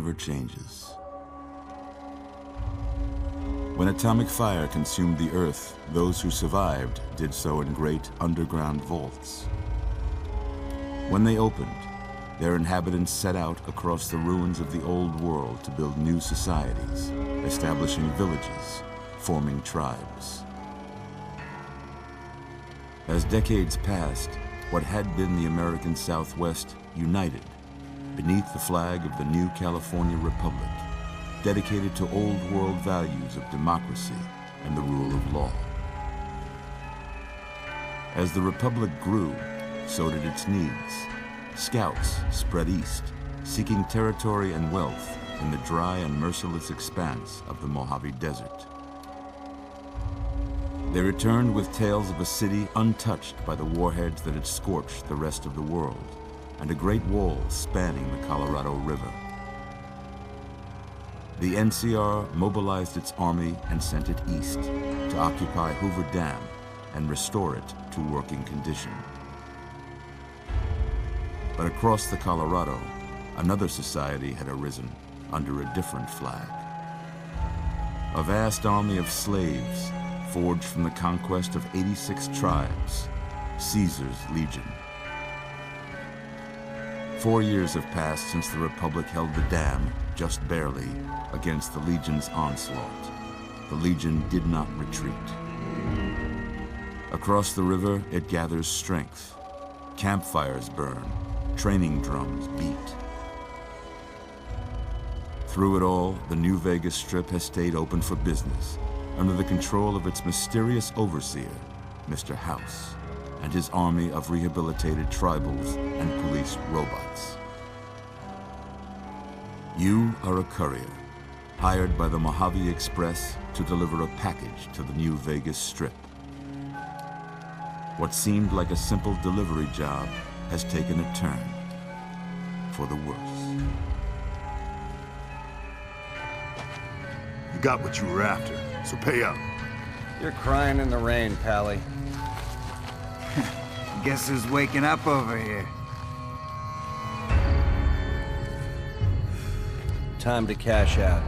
never changes. When atomic fire consumed the Earth, those who survived did so in great underground vaults. When they opened, their inhabitants set out across the ruins of the old world to build new societies, establishing villages, forming tribes. As decades passed, what had been the American Southwest united beneath the flag of the new California Republic, dedicated to old world values of democracy and the rule of law. As the Republic grew, so did its needs. Scouts spread east, seeking territory and wealth in the dry and merciless expanse of the Mojave Desert. They returned with tales of a city untouched by the warheads that had scorched the rest of the world, and a great wall spanning the Colorado River. The NCR mobilized its army and sent it east to occupy Hoover Dam and restore it to working condition. But across the Colorado, another society had arisen under a different flag. A vast army of slaves forged from the conquest of 86 tribes, Caesar's Legion. 4 years have passed since the Republic held the dam, just barely, against the Legion's onslaught. The Legion did not retreat. Across the river, it gathers strength. Campfires burn, training drums beat. Through it all, the New Vegas Strip has stayed open for business, under the control of its mysterious overseer, Mr. House, and his army of rehabilitated tribals and police robots. You are a courier, hired by the Mojave Express to deliver a package to the New Vegas Strip. What seemed like a simple delivery job has taken a turn for the worse. You got what you were after, so pay up. You're crying in the rain, Pally. Guess who's waking up over here? Time to cash out.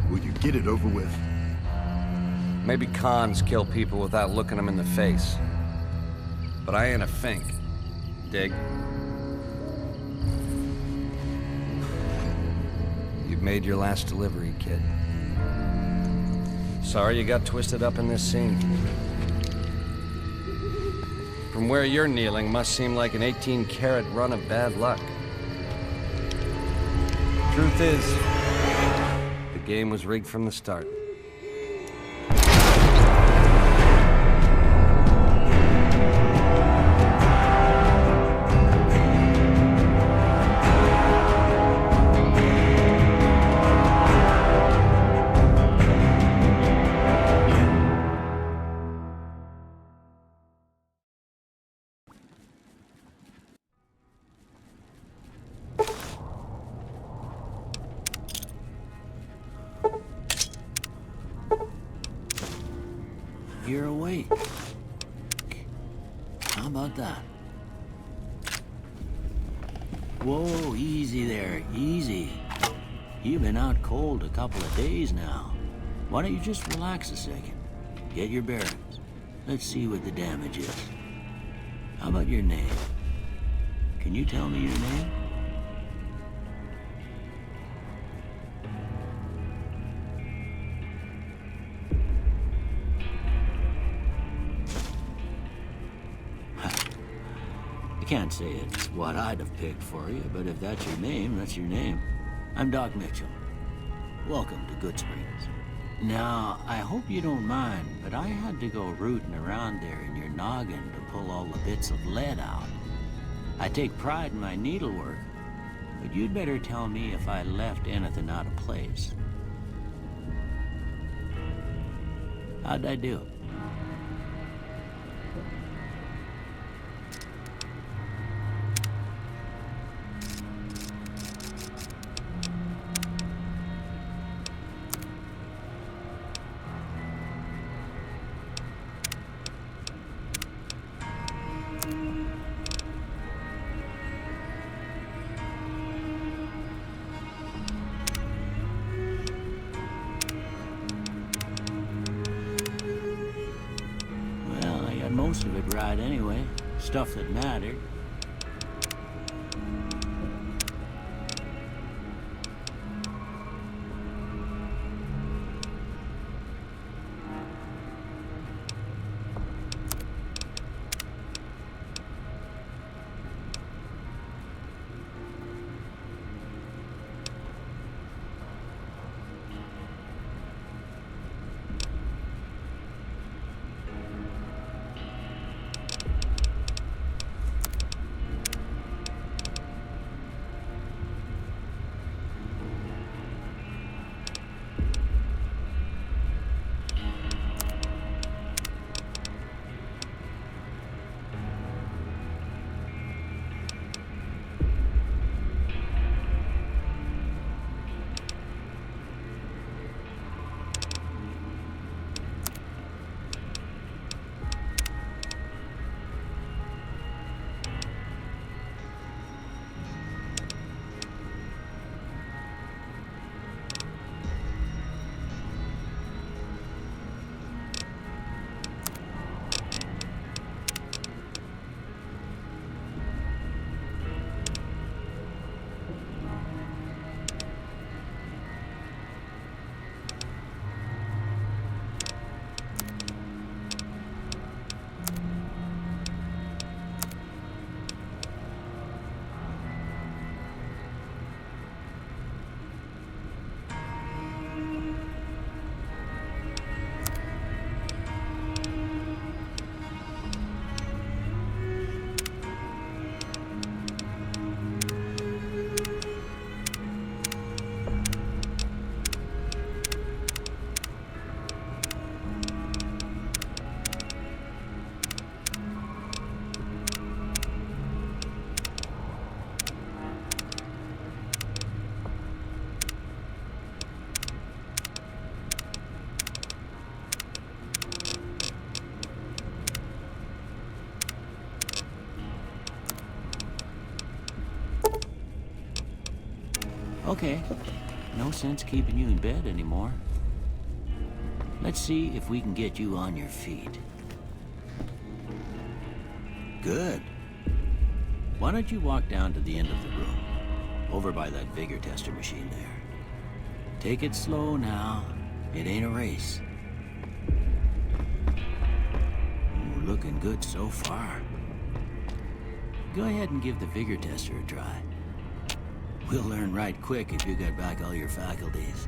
Will you get it over with? Maybe cons kill people without looking them in the face. But I ain't a fink. Dig? You've made your last delivery, kid. Sorry you got twisted up in this scene. From where you're kneeling must seem like an 18-carat run of bad luck. Truth is, the game was rigged from the start. You're awake. How about that? Whoa, easy there, easy. You've been out cold a couple of days now. Why don't you just relax a second? Get your bearings. Let's see what the damage is. How about your name? Can you tell me your name? I can't say it's what I'd have picked for you, but if that's your name, that's your name. I'm Doc Mitchell. Welcome to Good Springs. Now, I hope you don't mind, but I had to go rooting around there in your noggin to pull all the bits of lead out. I take pride in my needlework, but you'd better tell me if I left anything out of place. How'd I do? most of it right anyway. Stuff that mattered. Okay, no sense keeping you in bed anymore. Let's see if we can get you on your feet. Good. Why don't you walk down to the end of the room, over by that vigor tester machine there. Take it slow now. It ain't a race. We're looking good so far. Go ahead and give the vigor tester a try. We'll learn right quick if you get back all your faculties.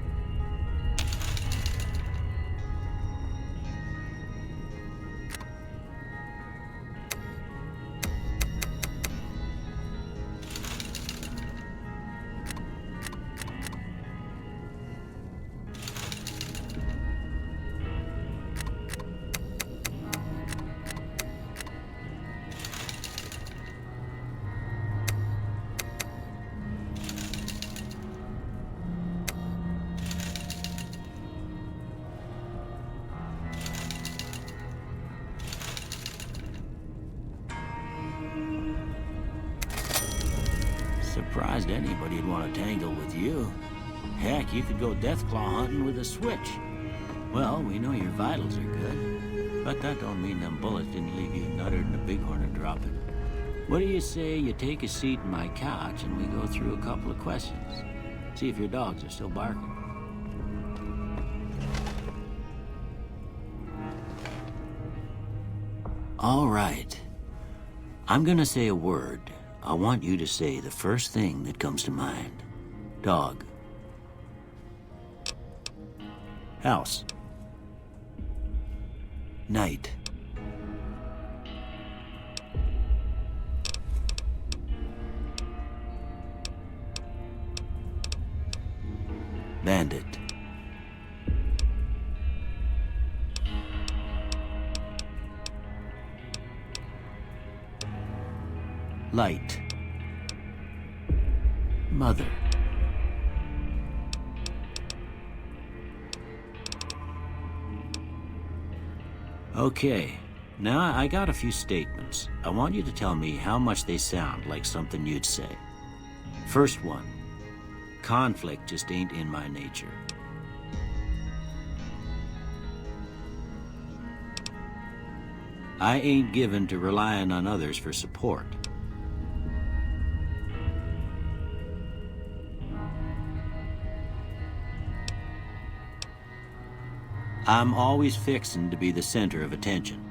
Surprised anybody'd want to tangle with you. Heck, you could go deathclaw hunting with a switch. Well, we know your vitals are good, but that don't mean them bullets didn't leave you nuttered and a bighorn a dropping. What do you say you take a seat in my couch and we go through a couple of questions? See if your dogs are still barking. All right. I'm gonna say a word. I want you to say the first thing that comes to mind. Dog. House. Night. Bandit. Light. Mother. Okay, now I got a few statements. I want you to tell me how much they sound like something you'd say. First one, conflict just ain't in my nature. I ain't given to relying on others for support. I'm always fixin' to be the center of attention.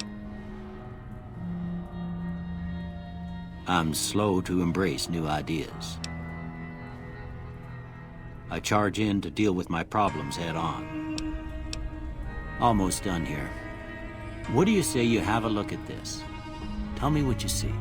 I'm slow to embrace new ideas. I charge in to deal with my problems head on. Almost done here. What do you say you have a look at this? Tell me what you see.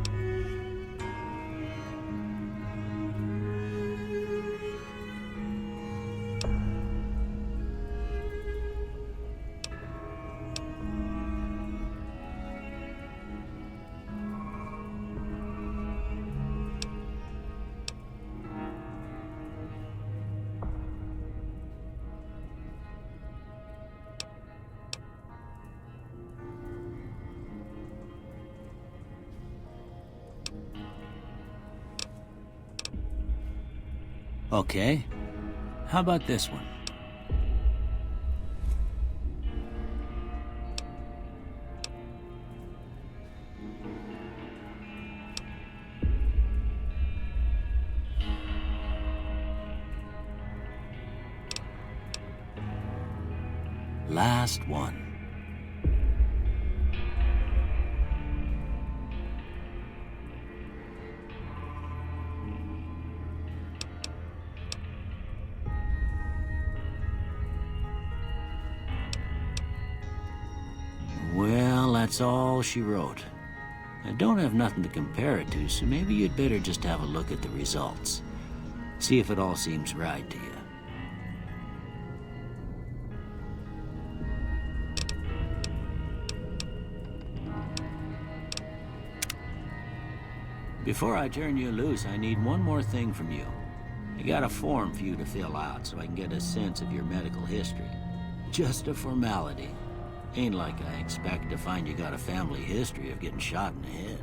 Okay. How about this one? Last one. Well, that's all she wrote. I don't have nothing to compare it to, so maybe you'd better just have a look at the results. See if it all seems right to you. Before I turn you loose, I need one more thing from you. I got a form for you to fill out so I can get a sense of your medical history. Just a formality. Ain't like I expect to find you got a family history of getting shot in the head.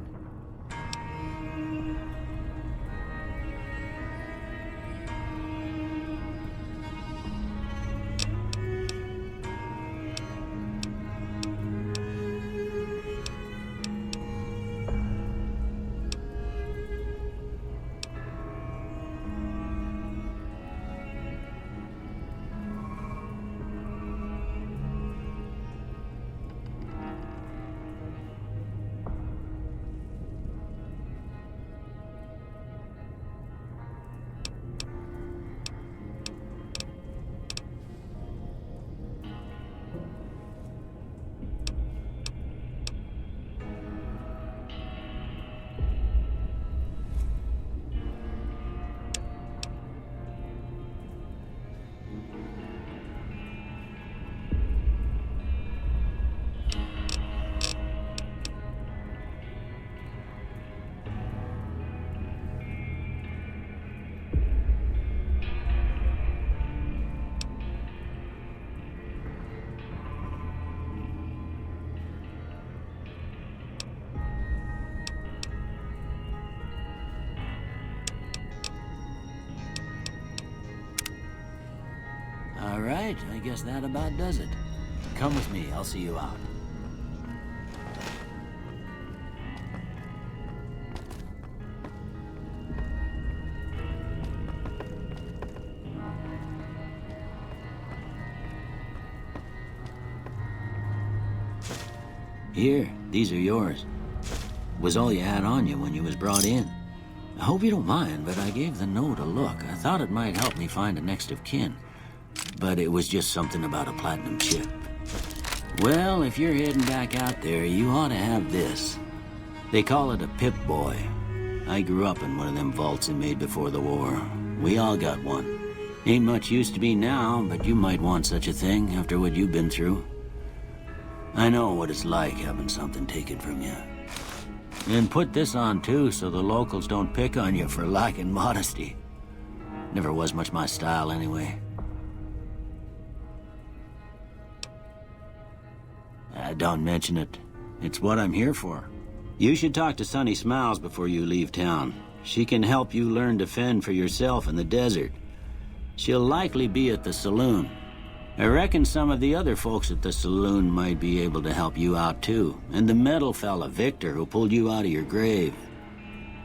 All right, I guess that about does it. Come with me, I'll see you out. Here, these are yours. Was all you had on you when you was brought in. I hope you don't mind, but I gave the note a look. I thought it might help me find a next of kin. But it was just something about a platinum chip. Well, if you're heading back out there, you ought to have this. They call it a Pip-Boy. I grew up in one of them vaults they made before the war. We all got one. Ain't much use to me now, but you might want such a thing after what you've been through. I know what it's like having something taken from you. And put this on too, so the locals don't pick on you for lacking modesty. Never was much my style anyway. Don't mention it. It's what I'm here for. You should talk to Sunny Smiles before you leave town. She can help you learn to fend for yourself in the desert. She'll likely be at the saloon. I reckon some of the other folks at the saloon might be able to help you out too. And the metal fella, Victor, who pulled you out of your grave.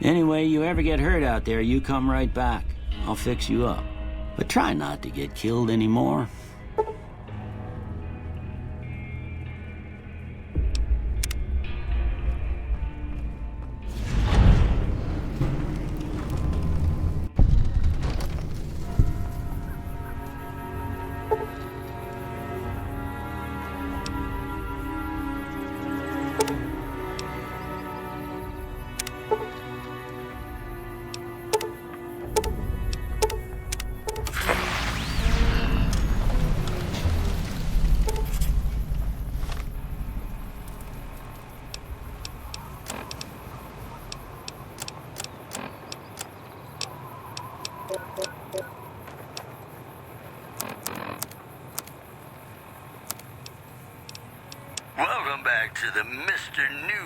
Anyway, you ever get hurt out there, you come right back. I'll fix you up. But try not to get killed anymore. Welcome back to the Mr. New.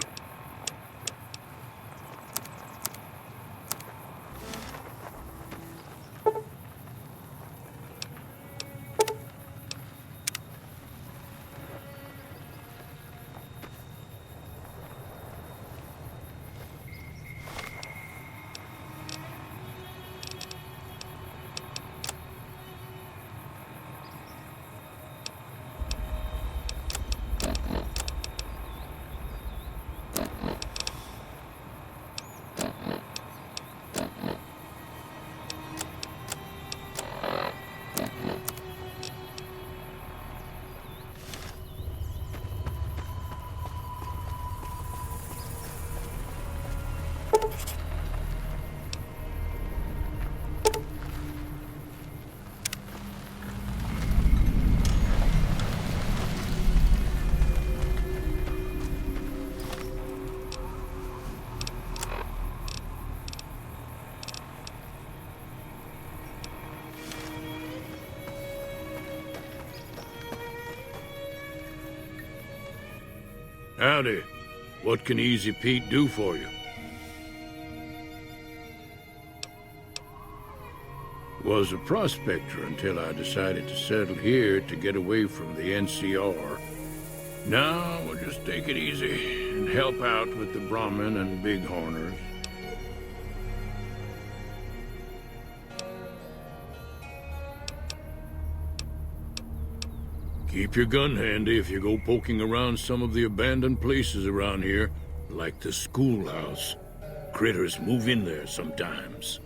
Howdy. What can Easy Pete do for you? Was a prospector until I decided to settle here to get away from the NCR. Now we'll just take it easy and help out with the Brahmin and Bighorners. Keep your gun handy if you go poking around some of the abandoned places around here, like the schoolhouse. Critters move in there sometimes.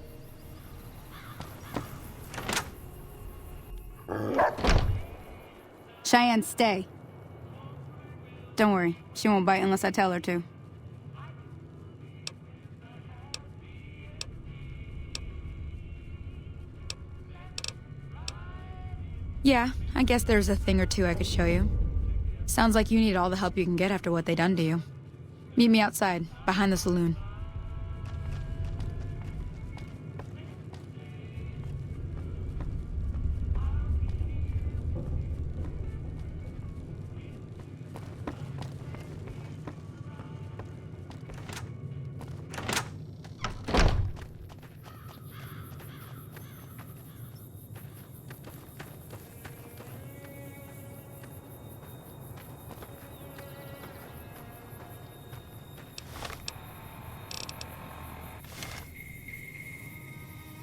Cheyenne, stay. Don't worry, she won't bite unless I tell her to. Yeah, I guess there's a thing or two I could show you. Sounds like you need all the help you can get after what they done to you. Meet me outside, behind the saloon.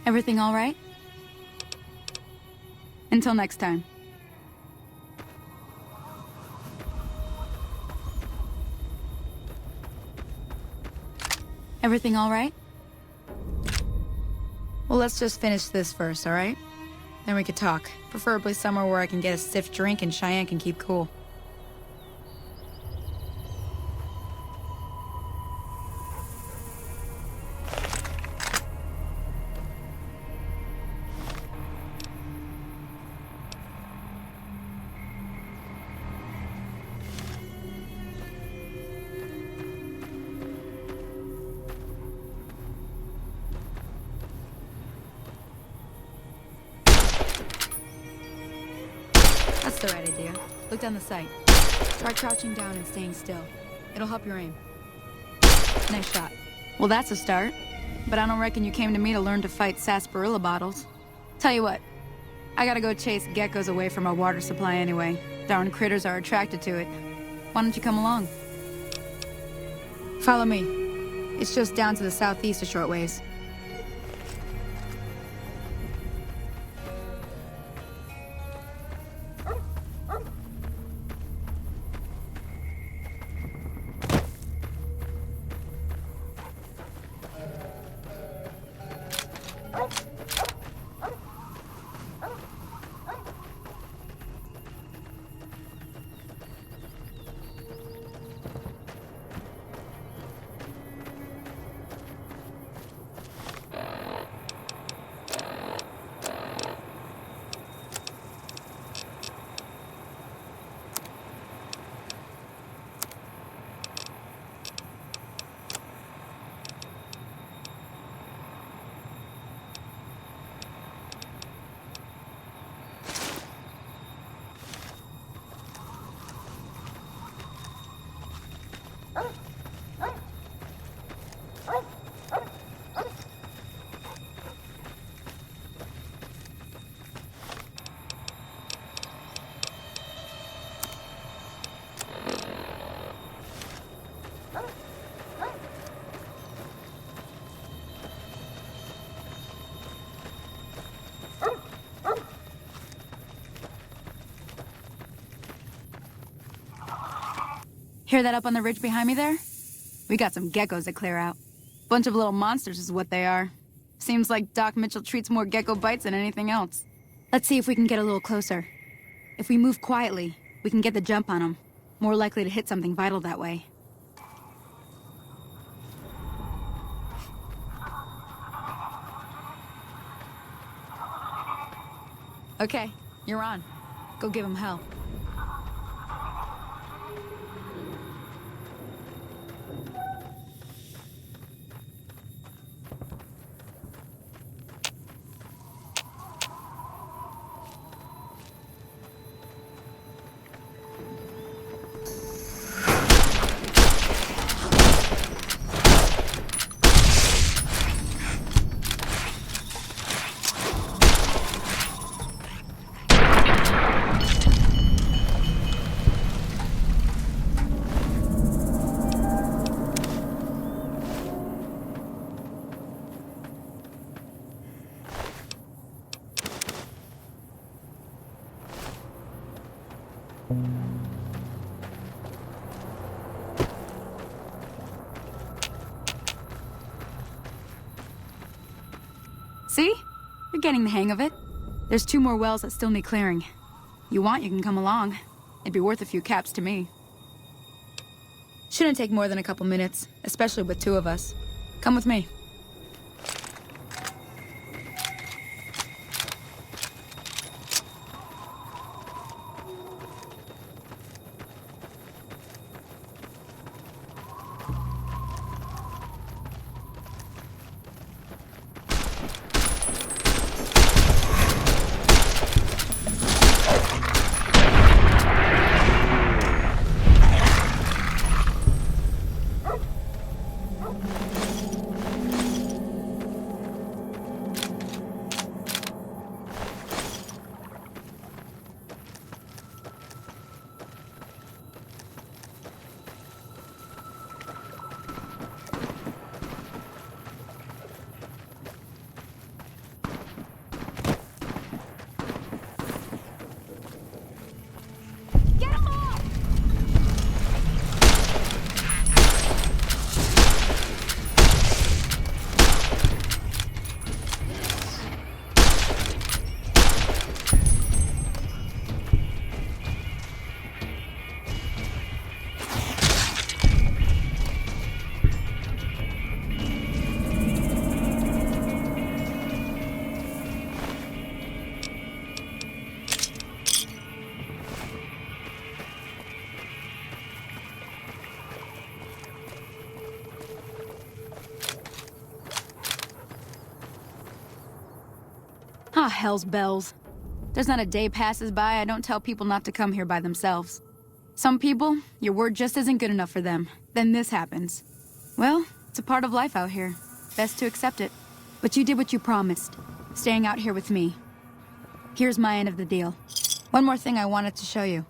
Everything all right? Until next time. Everything all right? Well, let's just finish this first, all right? Then we could talk. Preferably somewhere where I can get a stiff drink and Cheyenne can keep cool. That's the right idea. Look down the sight. Try crouching down and staying still. It'll help your aim. Nice shot. Well, that's a start. But I don't reckon you came to me to learn to fight sarsaparilla bottles. Tell you what, I gotta go chase geckos away from our water supply anyway. Darn critters are attracted to it. Why don't you come along? Follow me. It's just down to the southeast a short ways. Hear that up on the ridge behind me there? We got some geckos to clear out. Bunch of little monsters is what they are. Seems like Doc Mitchell treats more gecko bites than anything else. Let's see if we can get a little closer. If we move quietly, we can get the jump on them. More likely to hit something vital that way. Okay, you're on. Go give them hell. See? You're getting the hang of it. There's 2 more wells that still need clearing. You want, you can come along. It'd be worth a few caps to me. Shouldn't take more than a couple minutes, especially with 2 of us. Come with me. Ah, hell's bells. There's not a day passes by I don't tell people not to come here by themselves. Some people, your word just isn't good enough for them. Then this happens. Well, it's a part of life out here. Best to accept it. But you did what you promised, staying out here with me. Here's my end of the deal. One more thing I wanted to show you.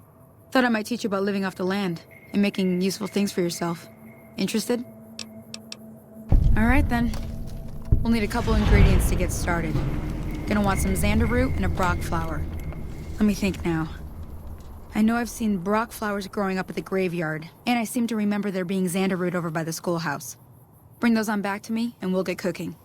Thought I might teach you about living off the land and making useful things for yourself. Interested? All right, then. We'll need a couple ingredients to get started. Gonna want some xander root and a brock flower. Let me think now. I know I've seen brock flowers growing up at the graveyard, and I seem to remember there being xander root over by the schoolhouse. Bring those on back to me, and we'll get cooking.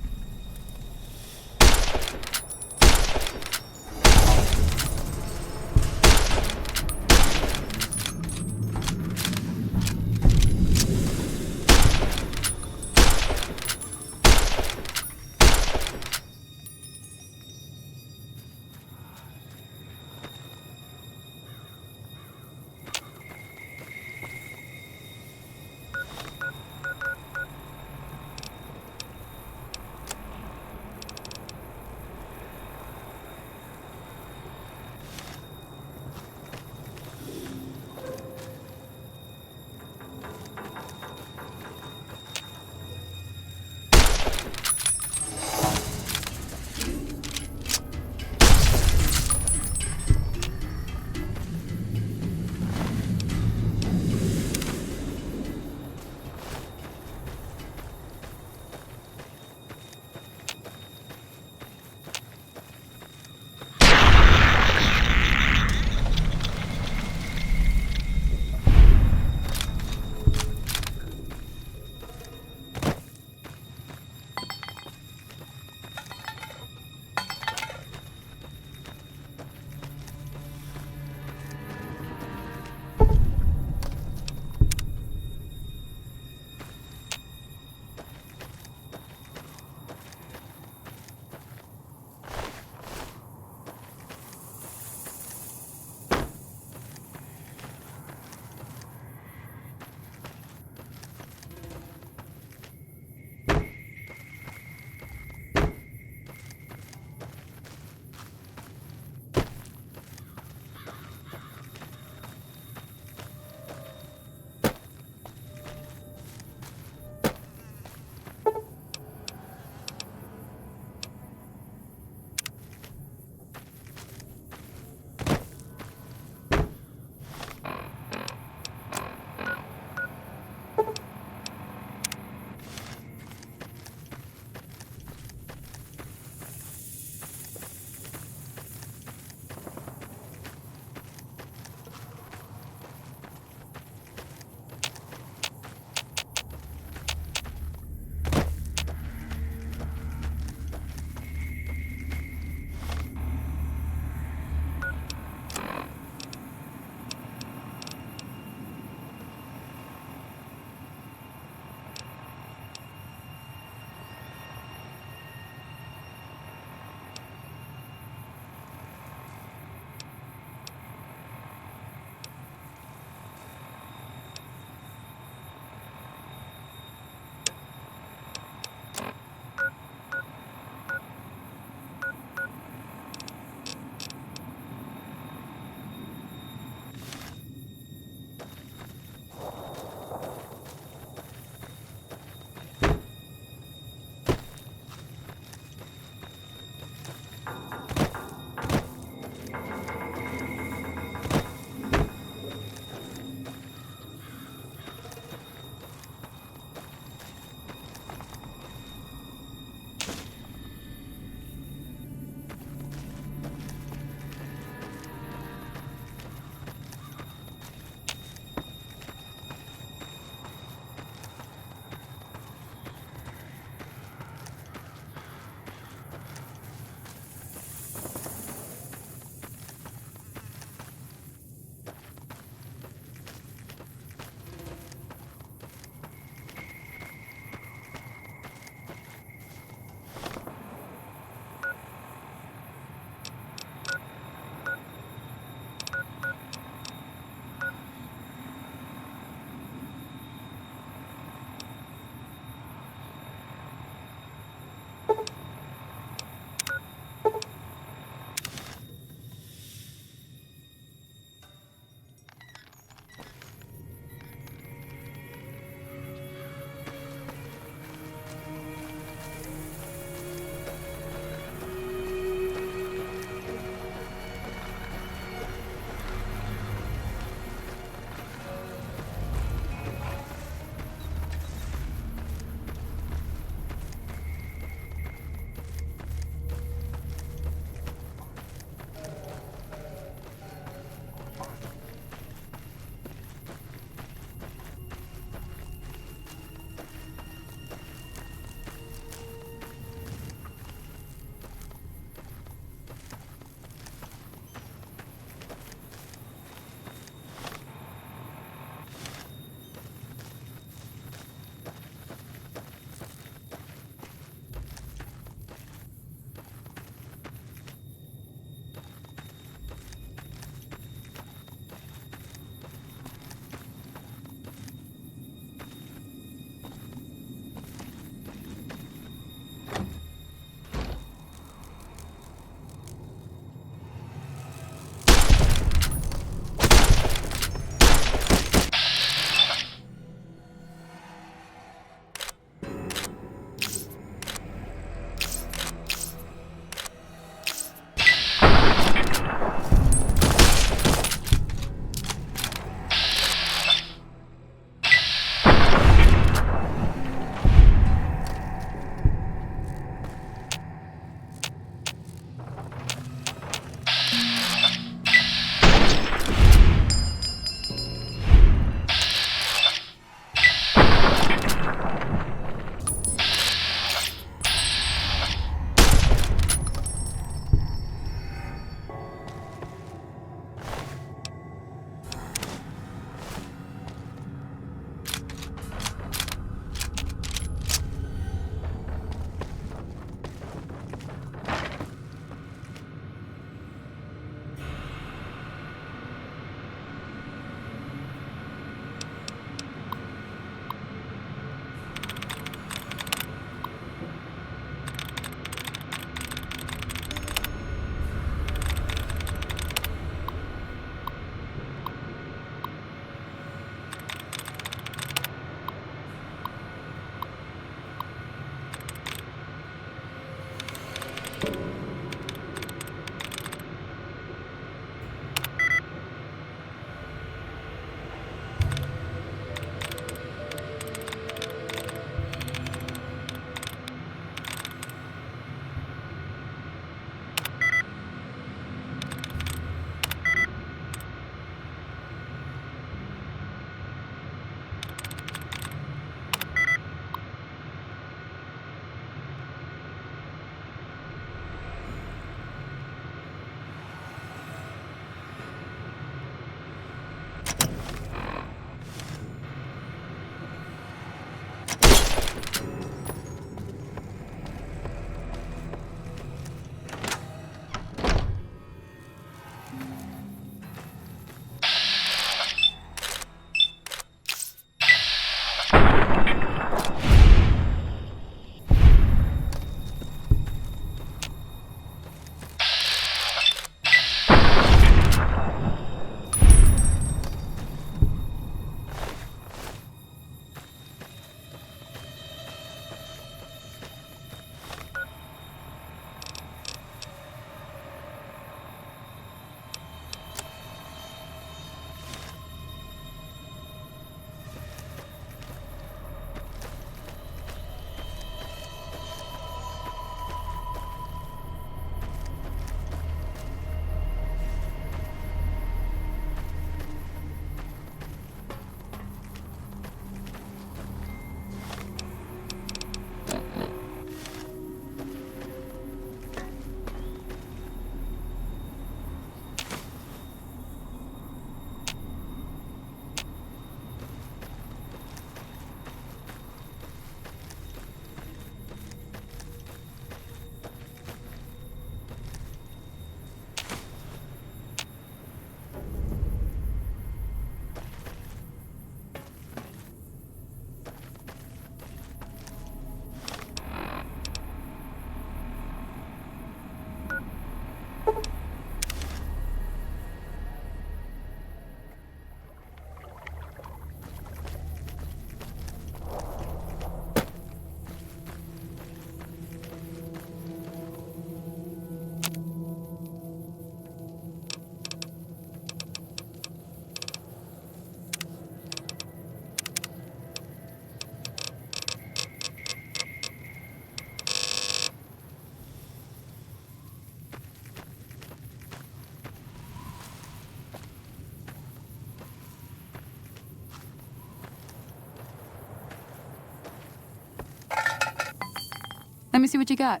Let me see what you got.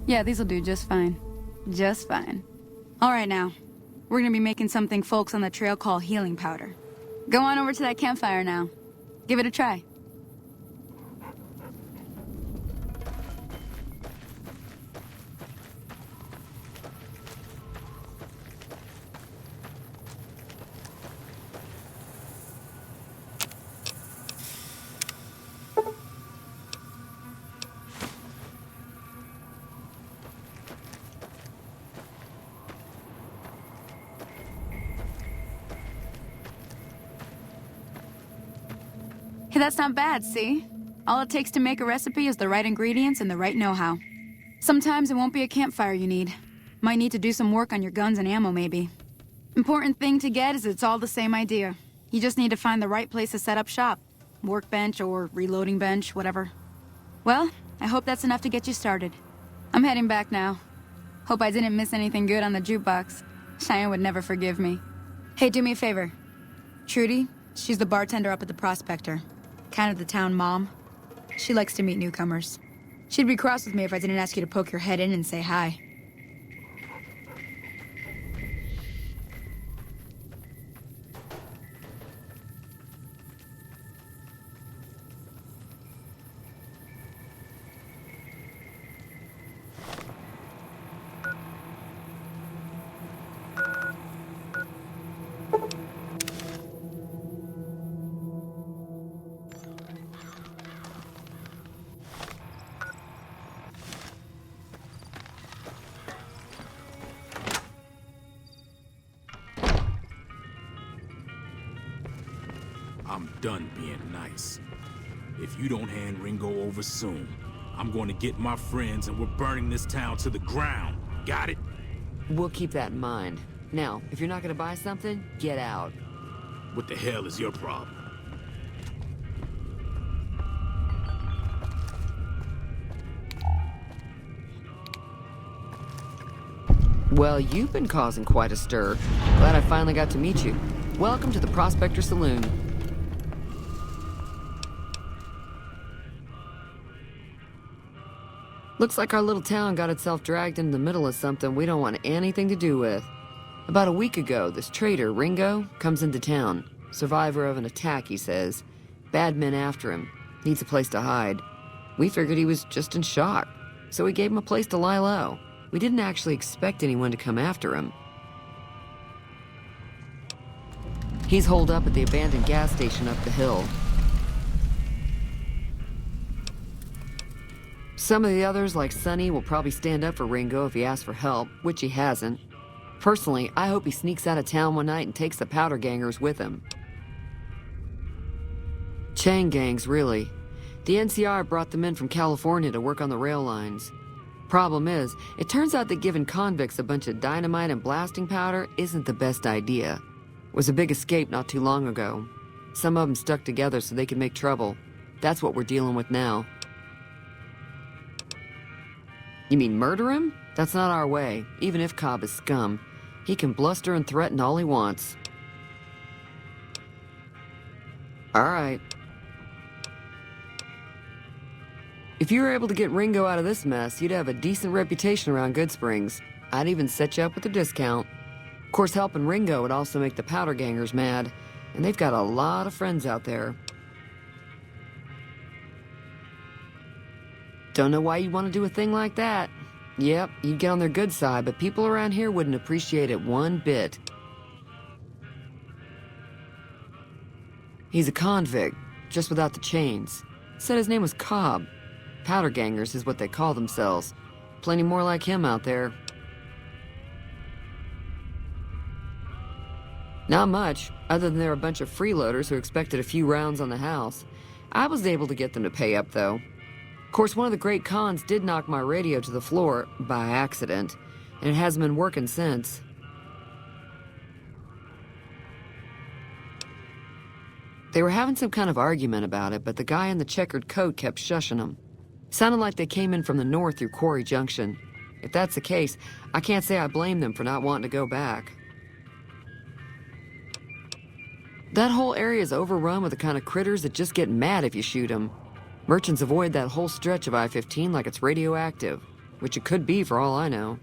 Yeah, these'll do just fine. Just fine. All right, now. We're gonna be making something folks on the trail call healing powder. Go on over to that campfire now. Give it a try. Hey, that's not bad, see? All it takes to make a recipe is the right ingredients and the right know-how. Sometimes it won't be a campfire you need. Might need to do some work on your guns and ammo, maybe. Important thing to get is it's all the same idea. You just need to find the right place to set up shop. Workbench or reloading bench, whatever. Well, I hope that's enough to get you started. I'm heading back now. Hope I didn't miss anything good on the jukebox. Cheyenne would never forgive me. Hey, do me a favor. Trudy, she's the bartender up at the Prospector. Kind of the town mom. She likes to meet newcomers. She'd be cross with me if I didn't ask you to poke your head in and say hi. I'm done being nice. If you don't hand Ringo over soon, I'm going to get my friends and we're burning this town to the ground. Got it? We'll keep that in mind. Now, if you're not gonna buy something, get out. What the hell is your problem? Well, you've been causing quite a stir. Glad I finally got to meet you. Welcome to the Prospector Saloon. Looks like our little town got itself dragged into the middle of something we don't want anything to do with. About a week ago, this traitor, Ringo, comes into town. Survivor of an attack, he says. Bad men after him. Needs a place to hide. We figured he was just in shock, so we gave him a place to lie low. We didn't actually expect anyone to come after him. He's holed up at the abandoned gas station up the hill. Some of the others, like Sonny, will probably stand up for Ringo if he asks for help, which he hasn't. Personally, I hope he sneaks out of town one night and takes the powder gangers with him. Chain gangs, really. The NCR brought them in from California to work on the rail lines. Problem is, it turns out that giving convicts a bunch of dynamite and blasting powder isn't the best idea. It was a big escape not too long ago. Some of them stuck together so they could make trouble. That's what we're dealing with now. You mean murder him? That's not our way, even if Cobb is scum. He can bluster and threaten all he wants. All right. If you were able to get Ringo out of this mess, you'd have a decent reputation around Goodsprings. I'd even set you up with a discount. Of course, helping Ringo would also make the powder gangers mad, and they've got a lot of friends out there. Don't know why you'd want to do a thing like that. Yep, you'd get on their good side, but people around here wouldn't appreciate it one bit. He's a convict, just without the chains. Said his name was Cobb. Powder gangers is what they call themselves. Plenty more like him out there. Not much, other than they're a bunch of freeloaders who expected a few rounds on the house. I was able to get them to pay up, though. Of course, one of the great cons did knock my radio to the floor, by accident, and it hasn't been working since. They were having some kind of argument about it, but the guy in the checkered coat kept shushing them. Sounded like they came in from the north through Quarry Junction. If that's the case, I can't say I blame them for not wanting to go back. That whole area is overrun with the kind of critters that just get mad if you shoot them. Merchants avoid that whole stretch of I-15 like it's radioactive, which it could be for all I know.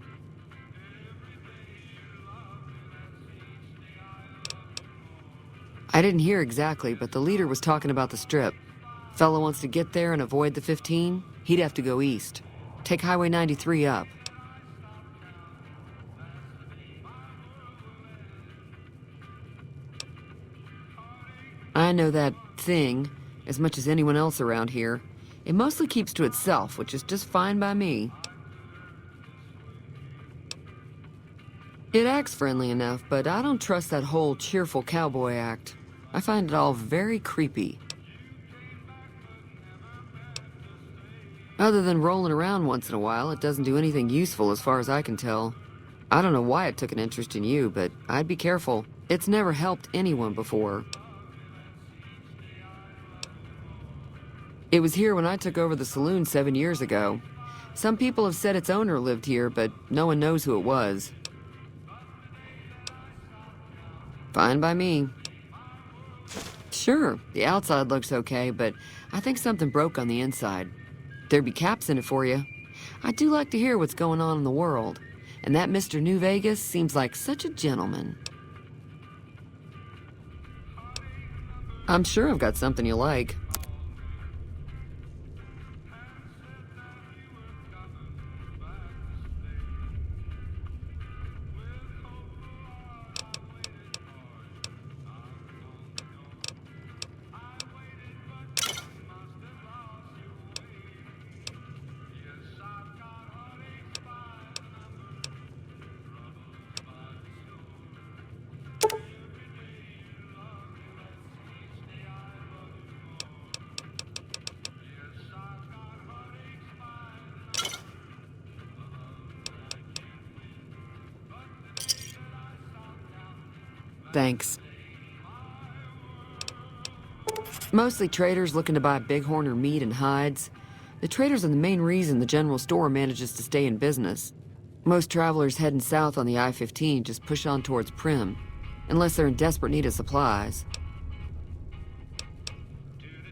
I didn't hear exactly, but the leader was talking about the Strip. Fella wants to get there and avoid the 15, he'd have to go east. Take Highway 93 up. I know that thing as much as anyone else around here. It mostly keeps to itself, which is just fine by me. It acts friendly enough, but I don't trust that whole cheerful cowboy act. I find it all very creepy. Other than rolling around once in a while, it doesn't do anything useful as far as I can tell. I don't know why it took an interest in you, but I'd be careful. It's never helped anyone before. It was here when I took over the saloon 7 years ago. Some people have said its owner lived here, but no one knows who it was. Fine by me. Sure, the outside looks okay, but I think something broke on the inside. There'd be caps in it for you. I do like to hear what's going on in the world, and that Mr. New Vegas seems like such a gentleman. I'm sure I've got something you like. Thanks. Mostly traders looking to buy bighorn or meat and hides. The traders are the main reason the general store manages to stay in business. Most travelers heading south on the I-15 just push on towards Prim, unless they're in desperate need of supplies.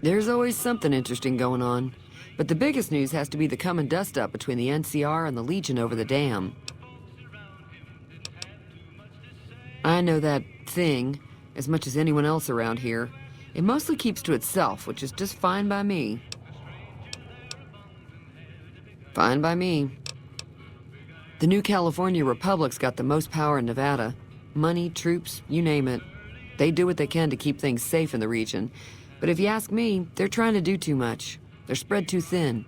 There's always something interesting going on, but the biggest news has to be the coming dust-up between the NCR and the Legion over the dam. I know that thing as much as anyone else around here. It mostly keeps to itself, which is just fine by me. Fine by me. The new California Republic's got the most power in Nevada. Money, troops, you name it. They do what they can to keep things safe in the region. But if you ask me, they're trying to do too much. They're spread too thin.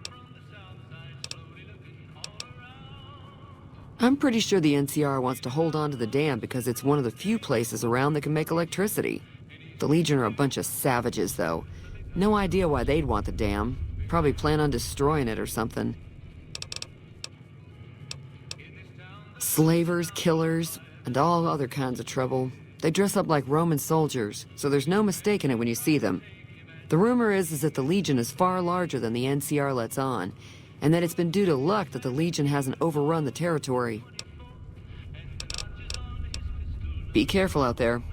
I'm pretty sure the NCR wants to hold on to the dam because it's one of the few places around that can make electricity. The Legion are a bunch of savages, though. No idea why they'd want the dam. Probably plan on destroying it or something. Slavers, killers, and all other kinds of trouble. They dress up like Roman soldiers, so there's no mistaking it when you see them. The rumor is that the Legion is far larger than the NCR lets on, and that it's been due to luck that the Legion hasn't overrun the territory. Be careful out there.